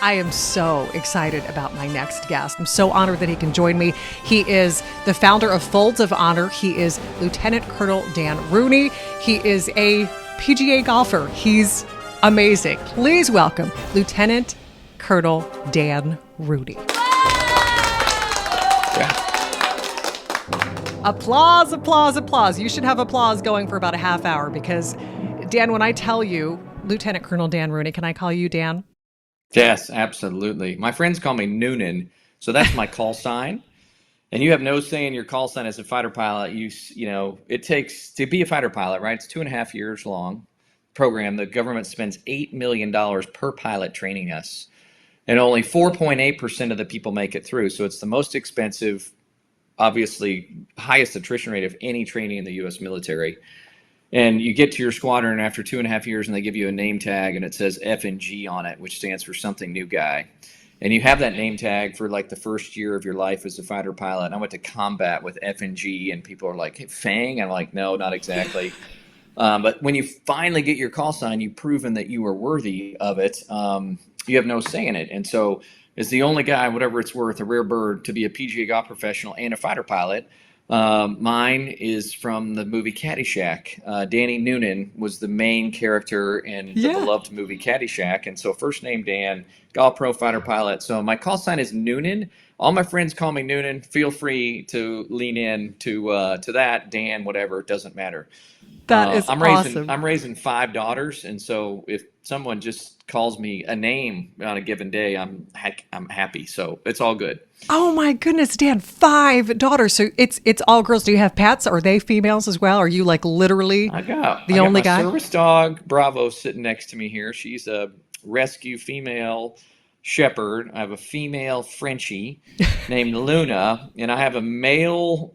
I am so excited about my next guest. I'm so honored that he can join me. He is the founder of Folds of Honor. He is Lieutenant Colonel Dan Rooney. He is a PGA golfer. He's amazing. Please welcome Lieutenant Colonel Dan Rooney. Yeah. Applause, applause, applause. You should have applause going for about a half hour because, Dan, when I tell you, Lieutenant Colonel Dan Rooney, can I call you Dan? Yes, absolutely. My friends call me Noonan, so that's my call sign. And you have no say in your call sign as a fighter pilot. You know, it takes to be a fighter pilot, right? It's 2.5 years long program. The government spends $8 million per pilot training us, and only 4.8% of the people make it through. So it's the most expensive, obviously highest attrition rate of any training in the U.S. military. And you get to your squadron after 2.5 years and they give you a name tag and it says F&G on it, which stands for something new guy. And you have that name tag for like the first year of your life as a fighter pilot. And I went to combat with F&G and people are like, hey, Fang? I'm like, no, not exactly. But when you finally get your call sign, you've proven that you are worthy of it. You have no say in it. And so as the only guy, whatever it's worth, a rare bird to be a PGA golf professional and a fighter pilot, mine is from the movie Caddyshack. Danny Noonan was the main character in the beloved movie Caddyshack. And so first name Dan, golf pro fighter pilot. So my call sign is Noonan. All my friends call me Noonan. Feel free to lean in to that, Dan, whatever. It doesn't matter. That is awesome. I'm raising 5 daughters. And so if someone just calls me a name on a given day, I'm happy. So it's all good. Oh my goodness, Dan, 5 daughters. So it's all girls. Do you have pets? Are they females as well? Are you like literally the only guy? I got my service dog, Bravo, sitting next to me here. She's a rescue female shepherd. I have a female Frenchie named Luna, and I have a male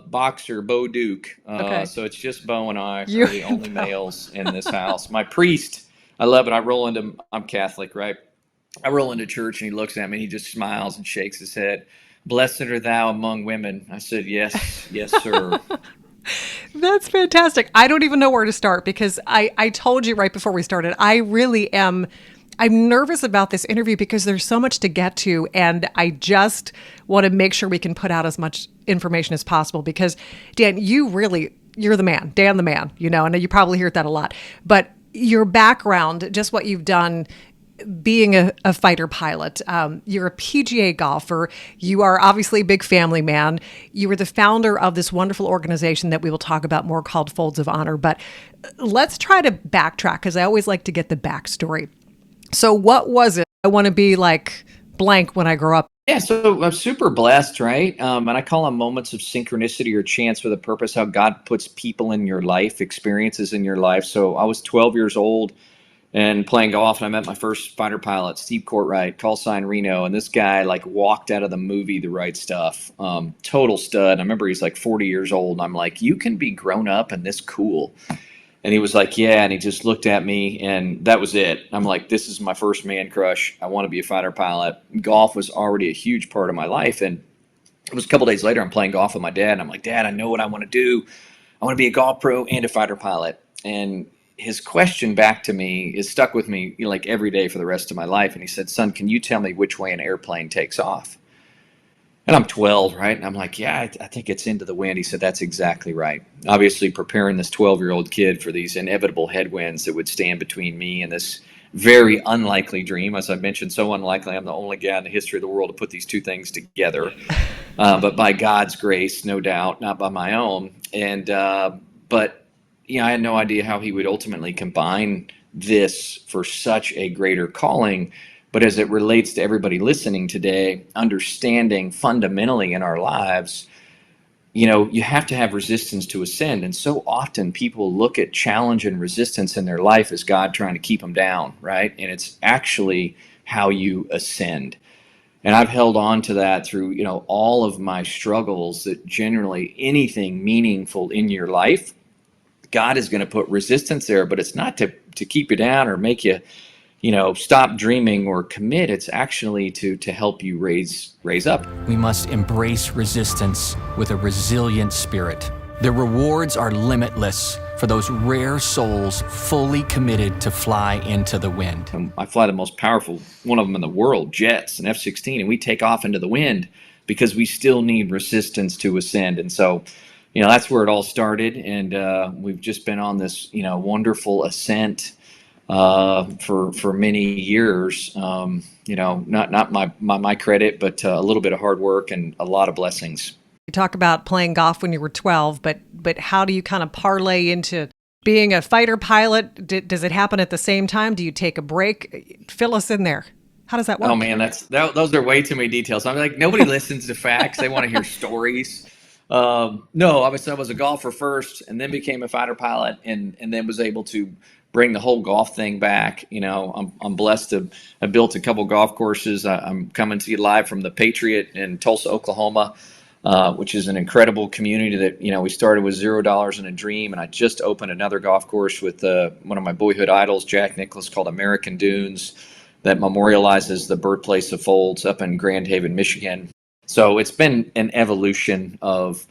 boxer, Bo Duke. Okay. So it's just Bo and I are the only males in this house. My priest, I love it. I'm Catholic, right? I roll into church and he looks at me and he just smiles and shakes his head. Blessed are thou among women. I said, yes, yes, sir. That's fantastic. I don't even know where to start because I told you right before we started, I'm nervous about this interview because there's so much to get to. And I just want to make sure we can put out as much information as possible because Dan, you're the man, Dan the man, you know, and you probably hear that a lot, but your background, just what you've done being a fighter pilot, you're a PGA golfer, you are obviously a big family man, you were the founder of this wonderful organization that we will talk about more called Folds of Honor, but let's try to backtrack because I always like to get the backstory. So what was it? I want to be like blank when I grow up. Yeah, so I'm super blessed, right? And I call them moments of synchronicity or chance with a purpose, how God puts people in your life, experiences in your life. So I was 12 years old and playing golf, and I met my first fighter pilot, Steve Courtwright, call sign Reno, and this guy like walked out of the movie The Right Stuff, total stud. I remember he's like 40 years old, and I'm like, you can be grown up and this cool. And he was like, yeah, and he just looked at me, and that was it. I'm like, this is my first man crush. I want to be a fighter pilot. Golf was already a huge part of my life, and it was a couple days later, I'm playing golf with my dad, and I'm like, Dad, I know what I want to do. I want to be a golf pro and a fighter pilot. And his question back to me is stuck with me, you know, like every day for the rest of my life. And he said, son, can you tell me which way an airplane takes off? And I'm 12, right? And I'm like, yeah, I think it's into the wind. He said, that's exactly right. Obviously preparing this 12-year-old kid for these inevitable headwinds that would stand between me and this very unlikely dream. As I mentioned, so unlikely. I'm the only guy in the history of the world to put these two things together. But by God's grace, no doubt, not by my own. And, but, you know, I had no idea how he would ultimately combine this for such a greater calling. But as it relates to everybody listening today, understanding fundamentally in our lives, you know, you have to have resistance to ascend. And so often people look at challenge and resistance in their life as God trying to keep them down, right? And it's actually how you ascend. And I've held on to that through, you know, all of my struggles, that generally anything meaningful in your life, God is going to put resistance there, but it's not to keep you down or make you, you know, stop dreaming or commit. It's actually to help you raise up. We must embrace resistance with a resilient spirit. The rewards are limitless for those rare souls fully committed to fly into the wind. I fly the most powerful, one of them in the world, jets, an F-16, and we take off into the wind because we still need resistance to ascend. And so, that's where it all started. And we've just been on this, wonderful ascent for many years. Not my credit, but a little bit of hard work and a lot of blessings. You talk about playing golf when you were 12, but how do you kind of parlay into being a fighter pilot? Does it happen at the same time? Do you take a break? Fill us in there. How does that work? Oh man, those are way too many details. I'm like, nobody listens to facts. They want to hear stories. No, obviously I was a golfer first and then became a fighter pilot and then was able to bring the whole golf thing back. I'm blessed to have built a couple golf courses. I'm coming to you live from the Patriot in Tulsa, Oklahoma, which is an incredible community that, we started with $0 and a dream. And I just opened another golf course with one of my boyhood idols, Jack Nicklaus, called American Dunes, that memorializes the birthplace of folds up in Grand Haven, Michigan. So it's been an evolution of,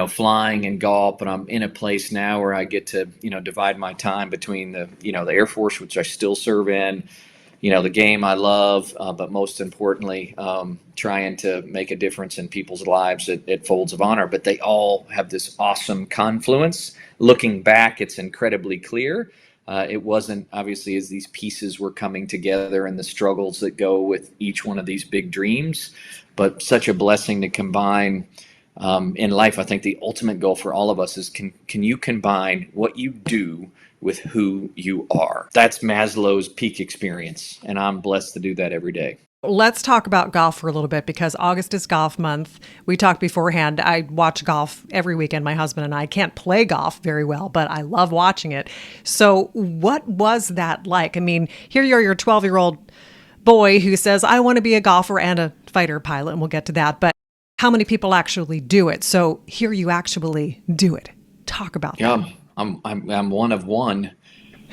flying and golf, but I'm in a place now where I get to, divide my time between the Air Force, which I still serve in, the game I love, but most importantly, trying to make a difference in people's lives at Folds of Honor. But they all have this awesome confluence. Looking back, it's incredibly clear. It wasn't obviously as these pieces were coming together and the struggles that go with each one of these big dreams, but such a blessing to combine in life. I think the ultimate goal for all of us is can you combine what you do with who you are? That's Maslow's peak experience, and I'm blessed to do that every day. Let's talk about golf for a little bit because August is golf month. We talked beforehand. I watch golf every weekend. My husband and I can't play golf very well, but I love watching it. So what was that like? I mean, here you're your 12-year-old boy who says, I want to be a golfer and a fighter pilot, and we'll get to that. But how many people actually do it? So here you actually do it. Talk about that. Yeah, I'm one of one.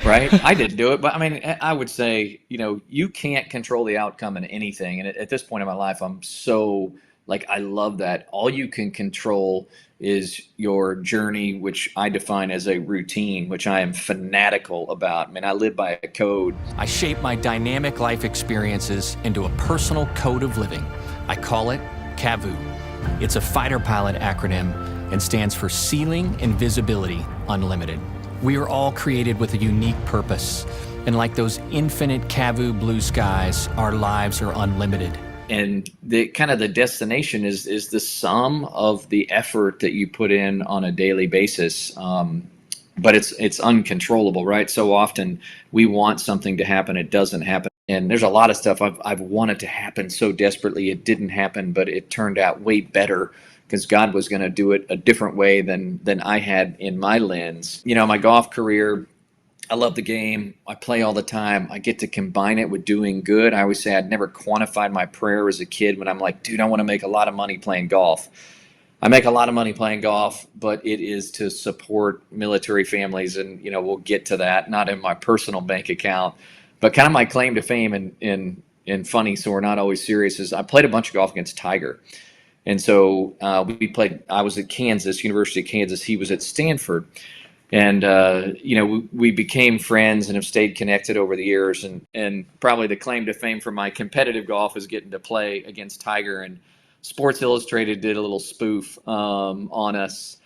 Right. I didn't do it, but I mean, I would say, you can't control the outcome in anything. And at this point in my life, I'm so I love that. All you can control is your journey, which I define as a routine, which I am fanatical about. I mean, I live by a code. I shape my dynamic life experiences into a personal code of living. I call it CAVU. It's a fighter pilot acronym and stands for Ceiling and Visibility Unlimited. We are all created with a unique purpose, and like those infinite CAVU blue skies, our lives are unlimited. And the destination is the sum of the effort that you put in on a daily basis. But it's uncontrollable, right? So often we want something to happen, it doesn't happen. And there's a lot of stuff I've wanted to happen so desperately, it didn't happen, but it turned out way better because God was going to do it a different way than I had in my lens. My golf career, I love the game. I play all the time. I get to combine it with doing good. I always say I'd never quantified my prayer as a kid when I'm like, dude, I want to make a lot of money playing golf. I make a lot of money playing golf, but it is to support military families. And, we'll get to that, not in my personal bank account, but kind of my claim to fame in funny, so we're not always serious, is I played a bunch of golf against Tiger. And so I was at Kansas, University of Kansas. He was at Stanford. And, we became friends and have stayed connected over the years. And probably the claim to fame for my competitive golf is getting to play against Tiger. And Sports Illustrated did a little spoof on us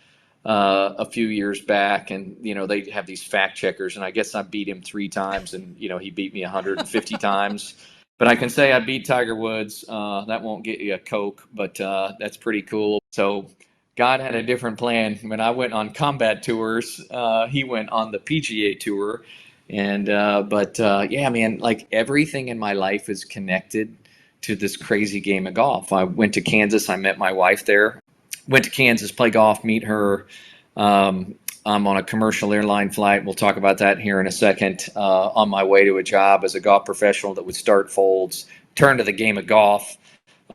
a few years back. And, they have these fact checkers. And I guess I beat him 3 times and, he beat me 150 times. But I can say I beat Tiger Woods. That won't get you a Coke, but that's pretty cool. So God had a different plan. When I went on combat tours, he went on the PGA tour. And yeah, man, everything in my life is connected to this crazy game of golf. I went to Kansas. I met my wife there. Went to Kansas, play golf, meet her. I'm on a commercial airline flight. We'll talk about that here in a second. On my way to a job as a golf professional that would start Folds, turn to the game of golf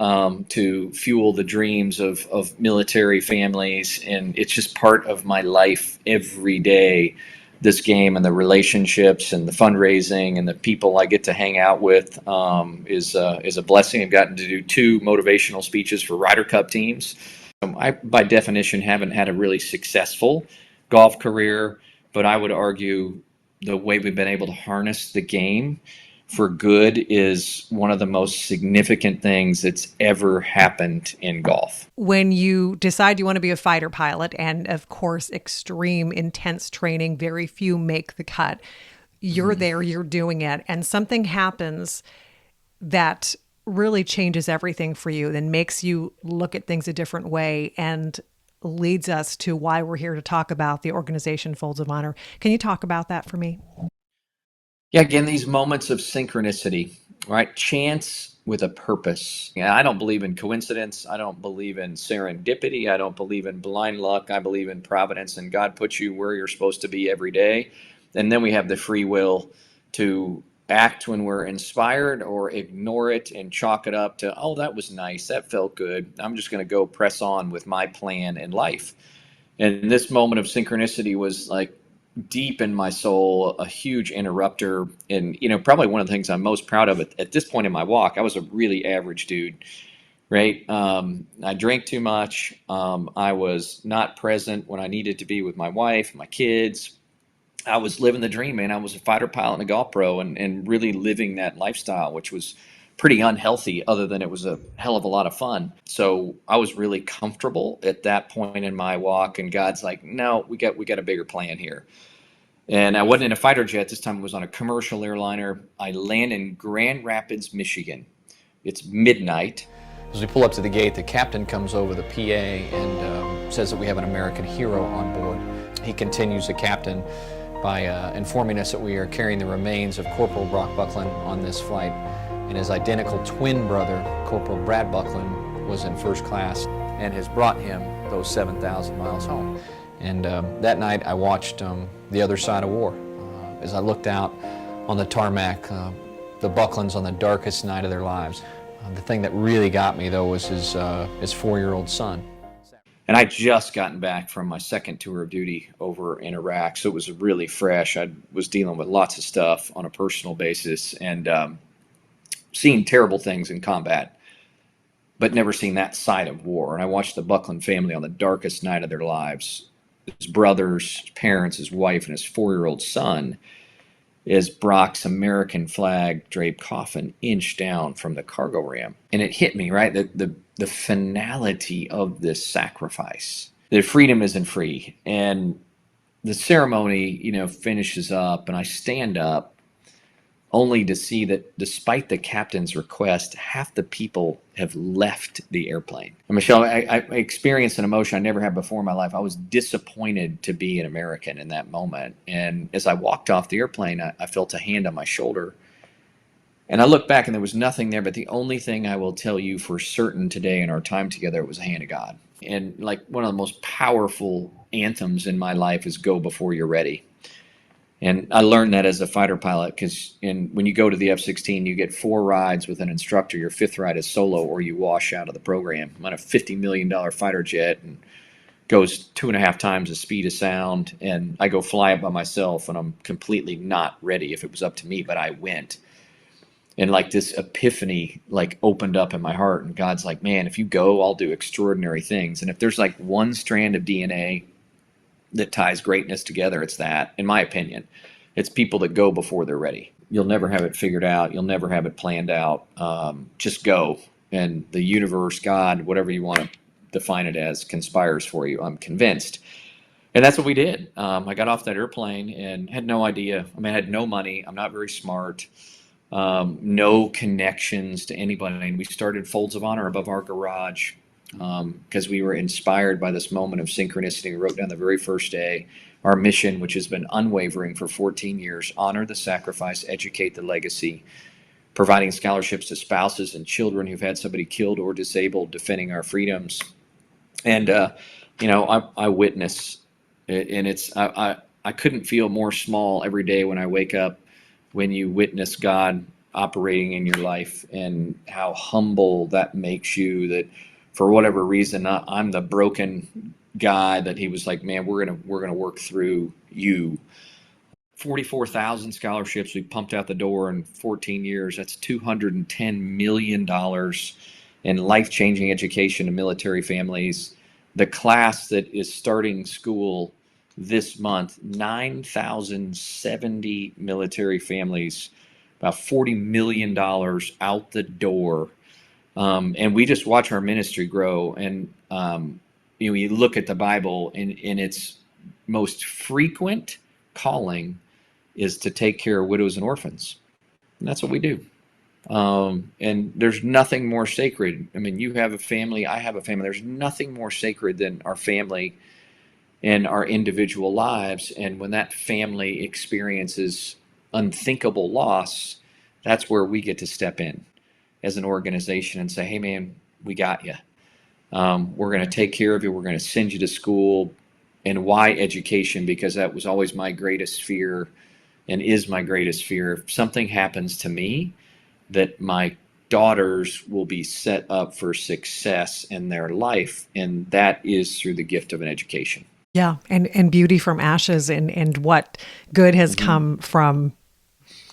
to fuel the dreams of military families. And it's just part of my life every day, this game and the relationships and the fundraising and the people I get to hang out with is a blessing. I've gotten to do 2 motivational speeches for Ryder Cup teams. I, by definition, haven't had a really successful golf career, but I would argue the way we've been able to harness the game for good is one of the most significant things that's ever happened in golf. When you decide you want to be a fighter pilot, and of course, extreme, intense training, very few make the cut, you're there, you're doing it, and something happens that really changes everything for you, then makes you look at things a different way and leads us to why we're here to talk about the organization Folds of Honor. Can you talk about that for me? Yeah, again, these moments of synchronicity, right? Chance with a purpose. Yeah, I don't believe in coincidence. I don't believe in serendipity. I don't believe in blind luck. I believe in providence, and God puts you where you're supposed to be every day. And then we have the free will to act when we're inspired, or ignore it and chalk it up to, oh, that was nice. That felt good. I'm just going to go press on with my plan in life. And this moment of synchronicity was like deep in my soul, a huge interrupter. And, probably one of the things I'm most proud of at this point in my walk. I was a really average dude, right? I drank too much. I was not present when I needed to be with my wife, my kids. I was living the dream, man. I was a fighter pilot and a golf pro, and really living that lifestyle, which was pretty unhealthy, other than it was a hell of a lot of fun. So I was really comfortable at that point in my walk, and God's like, no, we got a bigger plan here. And I wasn't in a fighter jet this time. I was on a commercial airliner. I land in Grand Rapids, Michigan. It's midnight. As we pull up to the gate, the captain comes over the PA and says that we have an American hero on board. He continues, the captain, by informing us that we are carrying the remains of Corporal Brock Buckland on this flight. And his identical twin brother, Corporal Brad Buckland, was in first class and has brought him those 7,000 miles home. And that night I watched The Other Side of War. As I looked out on the tarmac, the Bucklands on the darkest night of their lives. The thing that really got me, though, was his 4-year-old son. And I just gotten back from my second tour of duty over in Iraq, so it was really fresh. I was dealing with lots of stuff on a personal basis, and seeing terrible things in combat, but never seen that side of war. And I watched the Buckland family on the darkest night of their lives. His brothers, his parents, his wife, and his 4-year-old son, as Brock's American flag draped coffin inched down from the cargo ramp. And it hit me, right? The finality of this sacrifice. That freedom isn't free. And the ceremony, finishes up, and I stand up only to see that despite the captain's request, half the people have left the airplane. And Michelle, I experienced an emotion I never had before in my life. I was disappointed to be an American in that moment. And as I walked off the airplane, I felt a hand on my shoulder. And I looked back and there was nothing there, but the only thing I will tell you for certain today in our time together was the hand of God. And like one of the most powerful anthems in my life is "Go Before You're Ready." And I learned that as a fighter pilot, because when you go to the F-16, you get 4 rides with an instructor. Your 5th ride is solo, or you wash out of the program. I'm on a $50 million fighter jet and goes 2.5 times the speed of sound. And I go fly it by myself, and I'm completely not ready if it was up to me, but I went. And like this epiphany like opened up in my heart, and God's like, man, if you go, I'll do extraordinary things. And if there's like one strand of DNA that ties greatness together, it's that, in my opinion. It's people that go before they're ready. You'll never have it figured out. You'll never have it planned out. Just go. And the universe, God, whatever you want to define it as, conspires for you. I'm convinced. And that's what we did. I got off that airplane and had no idea. I had no money. I'm not very smart. No connections to anybody. And we started Folds of Honor above our garage, because we were inspired by this moment of synchronicity. We wrote down the very first day our mission, which has been unwavering for 14 years: honor the sacrifice, educate the legacy, providing scholarships to spouses and children who've had somebody killed or disabled, defending our freedoms. And I witness it, and I couldn't feel more small every day when I wake up, when you witness God operating in your life, and how humble that makes you, that for whatever reason, I'm the broken guy that he was like, man, we're gonna work through you. 44,000 scholarships we pumped out the door in 14 years. That's $210 million in life-changing education to military families. the class that is starting school this month, 9,070 military families, about $40 million out the door. And we just watch our ministry grow. And, you look at the Bible, and its most frequent calling is to take care of widows and orphans. And that's what we do. And there's nothing more sacred. I mean, you have a family, I have a family. There's nothing more sacred than our family and our individual lives. And when that family experiences unthinkable loss, that's where we get to step in as an organization and say, hey, man, we got you. We're going to take care of you. We're going to send you to school. And why education? Because that was always my greatest fear and is my greatest fear. If something happens to me, that my daughters will be set up for success in their life. And that is through the gift of an education. Yeah. And beauty from ashes, and what good has come from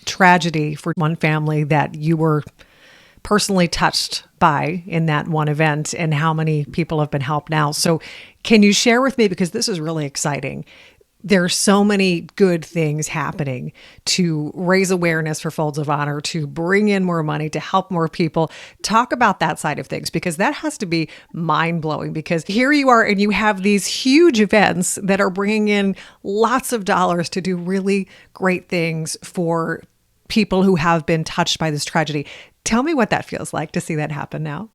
tragedy for one family that you were personally touched by in that one event, and how many people have been helped now. So can you share with me, because this is really exciting, there are so many good things happening to raise awareness for Folds of Honor, to bring in more money, to help more people. Talk about that side of things, because that has to be mind-blowing, because here you are and you have these huge events that are bringing in lots of dollars to do really great things for people who have been touched by this tragedy. Tell me what that feels like to see that happen now.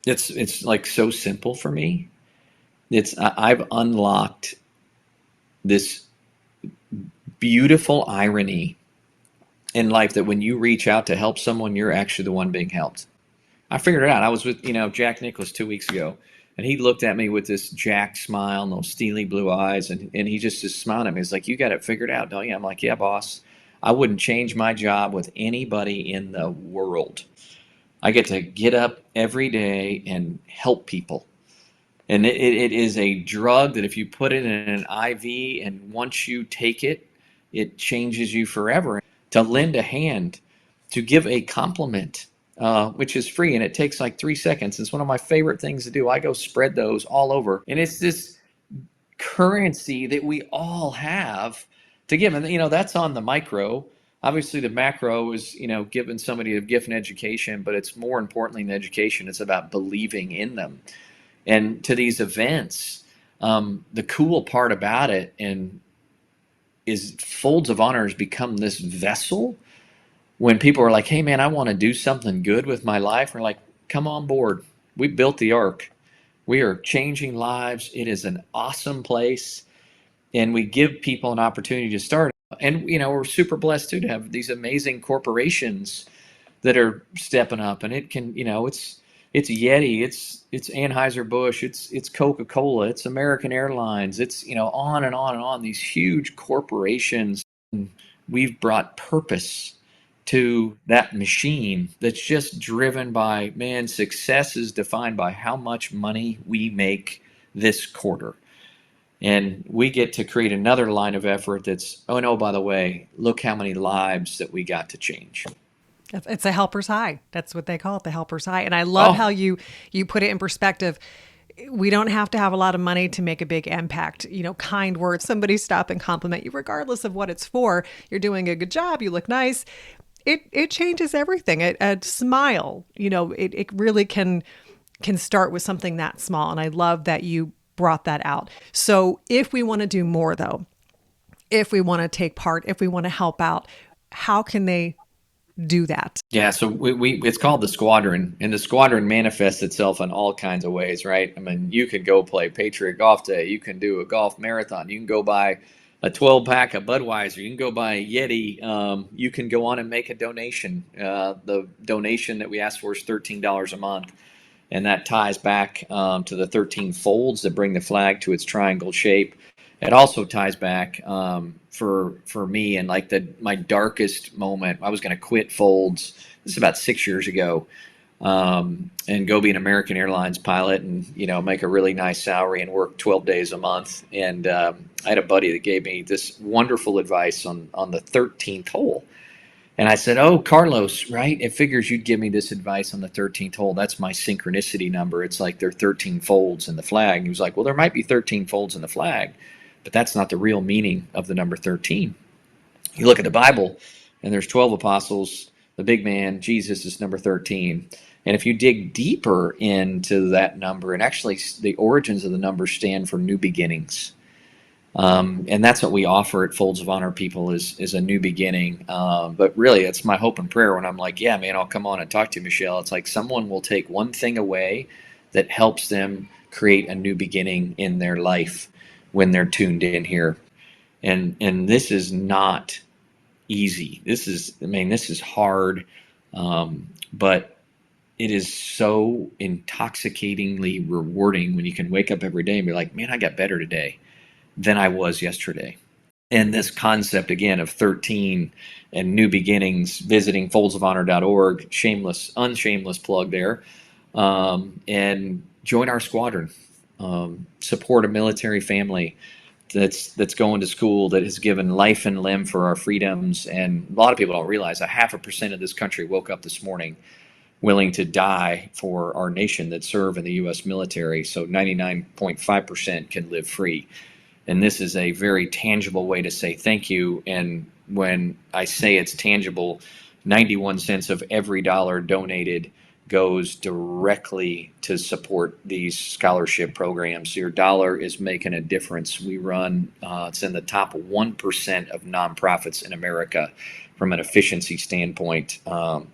It's like so simple for me. I've unlocked this beautiful irony in life that when you reach out to help someone, you're actually the one being helped. I figured it out. I was with, Jack Nicklaus 2 weeks ago, and he looked at me with this Jack smile and those steely blue eyes, and he just smiled at me. He's like, you got it figured out, don't you? I'm like, yeah, boss. I wouldn't change my job with anybody in the world. I get to get up every day and help people. And it is a drug that if you put it in an IV and once you take it, it changes you forever. To lend a hand, to give a compliment, which is free, and it takes like 3 seconds. It's one of my favorite things to do. I go spread those all over. And it's this currency that we all have to give. And, that's on the micro. Obviously, the macro is, giving somebody a gift and education, but it's more importantly than education. It's about believing in them. And to these events, the cool part about it is Folds of Honor has become this vessel. When people are like, hey, man, I want to do something good with my life, we're like, come on board. We built the ark. We are changing lives. It is an awesome place. And we give people an opportunity to start. And, we're super blessed, too, to have these amazing corporations that are stepping up. And it can, it's Yeti, it's Anheuser-Busch, it's Coca-Cola, it's American Airlines, it's, on and on and on, these huge corporations. We've brought purpose to that machine that's just driven by, man, success is defined by how much money we make this quarter. And we get to create another line of effort that's, oh no, by the way, look how many lives that we got to change. It's a helper's high. That's what they call it, the helper's high. And I love how you put it in perspective. We don't have to have a lot of money to make a big impact. Kind words, somebody stop and compliment you, regardless of what it's for. You're doing a good job. You look nice. It changes everything. A smile, it really can start with something that small. And I love that you brought that out. So if we want to do more, though, if we want to take part, if we want to help out, how can they do that? Yeah, so we it's called the Squadron, and the Squadron manifests itself in all kinds of ways, right? I mean, you could go play Patriot Golf Day, you can do a golf marathon, you can go buy a 12-pack of Budweiser, you can go buy a Yeti, you can go on and make a donation. The donation that we ask for is $13 a month, and that ties back to the 13 folds that bring the flag to its triangle shape. It also ties back for me and like my darkest moment. I was going to quit Folds. This is about 6 years ago, and go be an American Airlines pilot and make a really nice salary and work 12 days a month. And I had a buddy that gave me this wonderful advice on the 13th hole. And I said, "Oh, Carlos, right? It figures you'd give me this advice on the 13th hole. That's my synchronicity number. It's like there are 13 folds in the flag." And he was like, "Well, there might be 13 folds in the flag, but that's not the real meaning of the number 13. You look at the Bible, and there's 12 apostles. The big man, Jesus, is number 13. And if you dig deeper into that number, and actually the origins of the number stand for new beginnings." And that's what we offer at Folds of Honor people is a new beginning. But really, it's my hope and prayer when I'm like, yeah, man, I'll come on and talk to you, Michelle. It's like someone will take one thing away that helps them create a new beginning in their life when they're tuned in here. And this is not easy. This is hard, but it is so intoxicatingly rewarding when you can wake up every day and be like, man, I got better today than I was yesterday. And this concept again of 13 and new beginnings, visiting foldsofhonor.org, unshameless plug there, and join our squadron. Support a military family that's going to school, that has given life and limb for our freedoms. And a lot of people don't realize 0.5% of this country woke up this morning willing to die for our nation that serve in the U.S. military. So 99.5% can live free. And this is a very tangible way to say thank you. And when I say it's tangible, 91 cents of every dollar donated goes directly to support these scholarship programs. Your dollar is making a difference. We run, it's in the top 1% of nonprofits in America from an efficiency standpoint.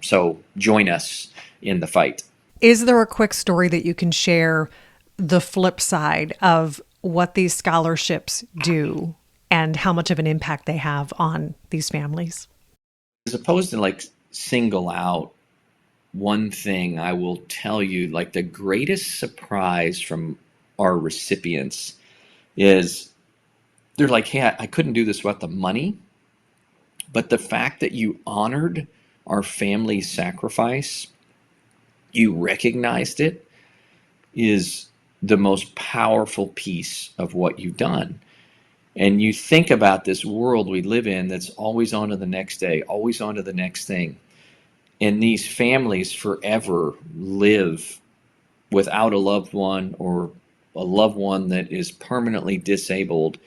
So join us in the fight. Is there a quick story that you can share, the flip side of what these scholarships do and how much of an impact they have on these families? As opposed to like single out one thing, I will tell you, like, the greatest surprise from our recipients is they're like, hey, I couldn't do this without the money, but the fact that you honored our family's sacrifice, you recognized it, is the most powerful piece of what you've done. And you think about this world we live in that's always on to the next day, always on to the next thing. And these families forever live without a loved one, or a loved one that is permanently disabled.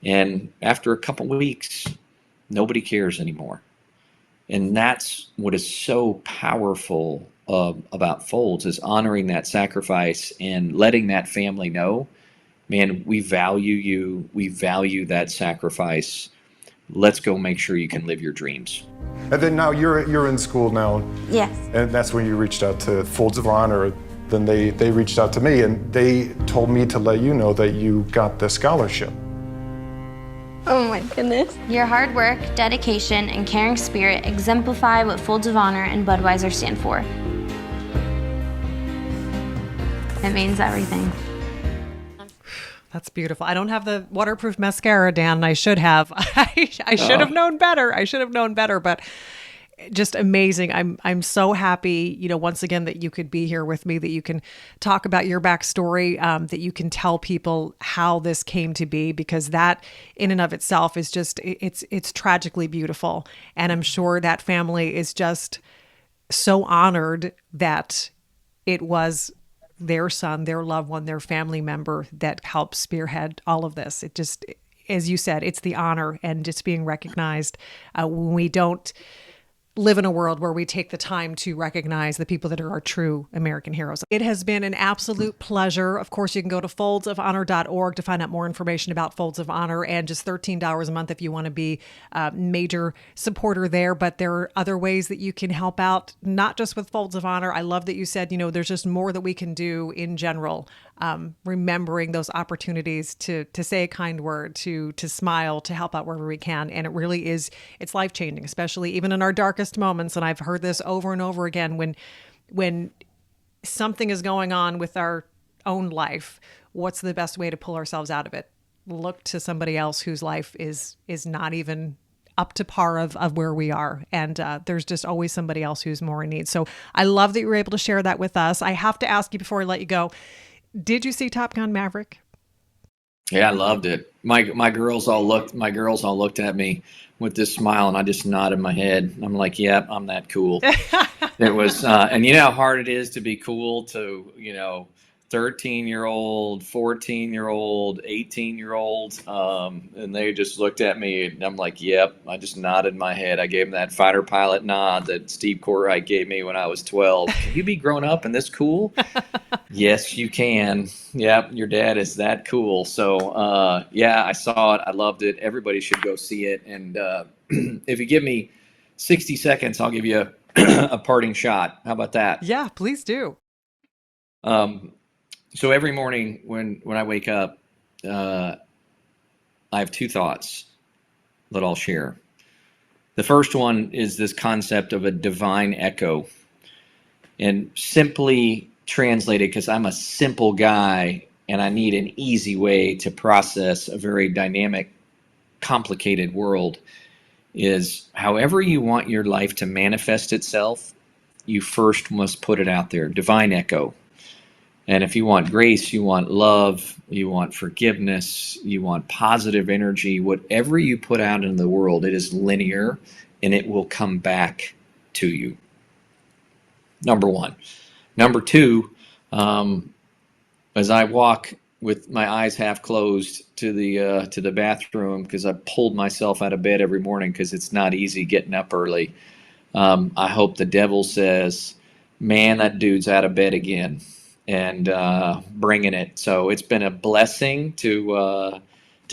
And after a couple weeks, nobody cares anymore. And that's what is so powerful about Folds, is honoring that sacrifice and letting that family know, man, we value you. We value that sacrifice. Let's go make sure you can live your dreams. And then now you're in school now. Yes. And that's when you reached out to Folds of Honor. Then they reached out to me, and they told me to let you know that you got the scholarship. Oh my goodness. Your hard work, dedication, and caring spirit exemplify what Folds of Honor and Budweiser stand for. It means everything. That's beautiful. I don't have the waterproof mascara, Dan, and I should have. I should have known better. I should have known better, but just amazing. I'm so happy, once again, that you could be here with me, that you can talk about your backstory, that you can tell people how this came to be, because that in and of itself is just, it's tragically beautiful. And I'm sure that family is just so honored that it was their son, their loved one, their family member that helped spearhead all of this. It just, as you said, it's the honor and just being recognized when we don't live in a world where we take the time to recognize the people that are our true American heroes. It has been an absolute pleasure. Of course, you can go to foldsofhonor.org to find out more information about Folds of Honor, and just $13 a month if you want to be a major supporter there. But there are other ways that you can help out, not just with Folds of Honor. I love that you said, there's just more that we can do in general. Remembering those opportunities to say a kind word, to smile, to help out wherever we can. And it really is, it's life-changing, especially even in our darkest moments. And I've heard this over and over again, when something is going on with our own life, what's the best way to pull ourselves out of it? Look to somebody else whose life is not even up to par of where we are. And there's just always somebody else who's more in need. So I love that you were able to share that with us. I have to ask you before I let you go, did you see Top Gun Maverick? Yeah, I loved it. My girls all looked at me with this smile, and I just nodded my head. I'm like, "Yep, I'm that cool." It was, and you know how hard it is to be cool to, 13-year-old, 14-year-old, 18-year-old. And they just looked at me and I'm like, yep, I just nodded my head. I gave them that fighter pilot nod that Steve Corright gave me when I was 12. Can you be grown up and this cool? Yes, you can. Yep, your dad is that cool. So, yeah, I saw it. I loved it. Everybody should go see it. And if you give me 60 seconds, I'll give you a parting shot. How about that? Yeah, please do. So every morning when I wake up, I have two thoughts that I'll share. The first one is this concept of a divine echo. And simply translated, because I'm a simple guy and I need an easy way to process a very dynamic, complicated world, is however you want your life to manifest itself, you first must put it out there. Divine echo. And if you want grace, you want love, you want forgiveness, you want positive energy, whatever you put out in the world, it is linear and it will come back to you. Number one. Number two, as I walk with my eyes half closed to the bathroom, because I pulled myself out of bed every morning because it's not easy getting up early, I hope the devil says, man, that dude's out of bed again. And bringing it. So it's been a blessing to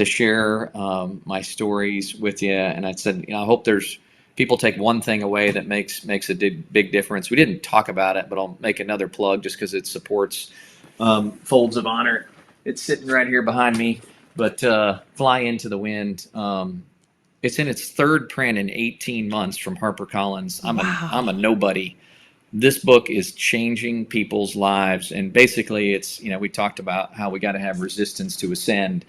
share my stories with you. And I said, I hope there's people take one thing away that makes a big difference. We didn't talk about it, but I'll make another plug just because it supports Folds of Honor. It's sitting right here behind me. But Fly Into the Wind. It's in its third print in 18 months from HarperCollins. I'm a nobody. This book is changing people's lives, and basically it's, we talked about how we got to have resistance to ascend,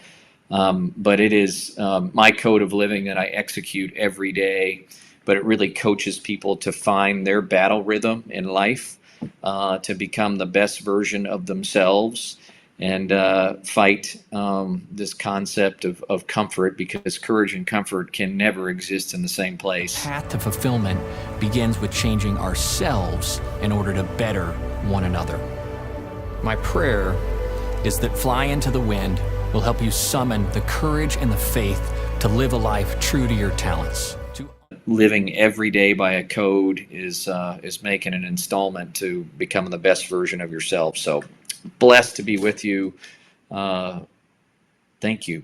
but it is my code of living that I execute every day, but it really coaches people to find their battle rhythm in life, to become the best version of themselves, and fight this concept of comfort, because courage and comfort can never exist in the same place. Path to fulfillment begins with changing ourselves in order to better one another. My prayer is that Fly Into the Wind will help you summon the courage and the faith to live a life true to your talents. Living every day by a code is making an installment to becoming the best version of yourself. So blessed to be with you. Thank you.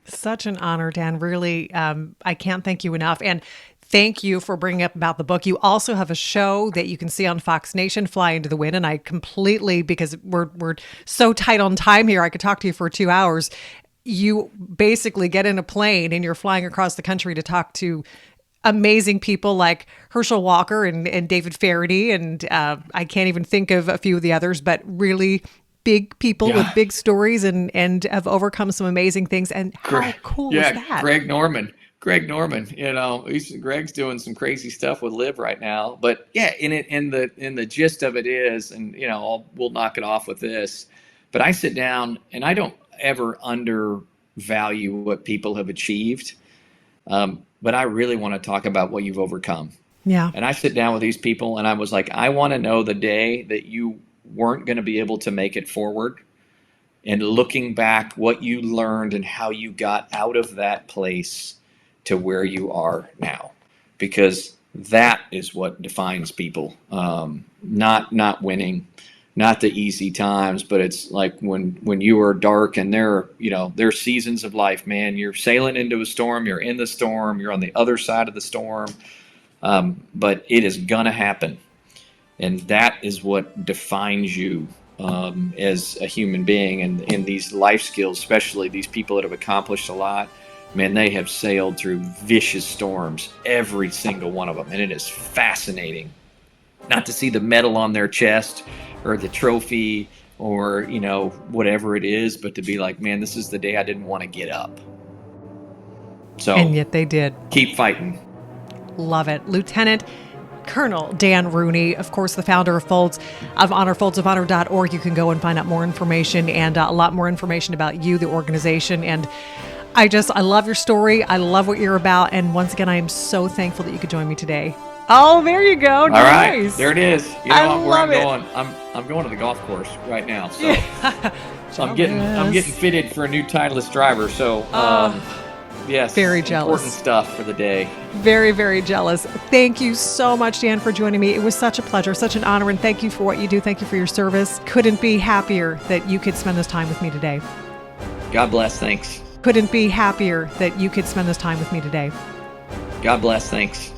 Such an honor, Dan. Really, I can't thank you enough. And thank you for bringing up about the book. You also have a show that you can see on Fox Nation, Fly Into the Wind. And I completely, because we're so tight on time here, I could talk to you for 2 hours. You basically get in a plane and you're flying across the country to talk to amazing people like Herschel Walker and David Faraday. And I can't even think of a few of the others, but really big people with big stories and have overcome some amazing things. And how cool is that? Greg Norman, Greg's doing some crazy stuff with Live right now. But yeah, in the gist of it is, and we'll knock it off with this. But I sit down and I don't ever undervalue what people have achieved. But I really want to talk about what you've overcome. Yeah. And I sit down with these people and I was like, I want to know the day that you weren't going to be able to make it forward, and looking back what you learned and how you got out of that place to where you are now, because that is what defines people. Not winning, not the easy times, but it's like when you are dark and there are seasons of life, man, you're sailing into a storm, you're in the storm, you're on the other side of the storm. But it is gonna happen. And that is what defines you as a human being. And in these life skills, especially these people that have accomplished a lot, man, they have sailed through vicious storms, every single one of them. And it is fascinating not to see the medal on their chest or the trophy or, whatever it is, but to be like, man, this is the day I didn't want to get up. So, and yet they did. Keep fighting. Love it. Lieutenant Colonel Dan Rooney, of course, the founder of Folds of Honor, foldsofhonor.org. You can go and find out more information and a lot more information about you, the organization. And I love your story. I love what you're about. And once again, I am so thankful that you could join me today. Oh, there you go. All right, Nice. there it is. You know I where I'm love it. going. I'm going to the golf course right now. So I'm getting fitted for a new Titleist driver. So yes, very jealous. Important stuff for the day. Very, very jealous. Thank you so much, Dan, for joining me. It was such a pleasure, such an honor, and thank you for what you do. Thank you for your service. Couldn't be happier that you could spend this time with me today. God bless. Thanks. Couldn't be happier that you could spend this time with me today. God bless. Thanks.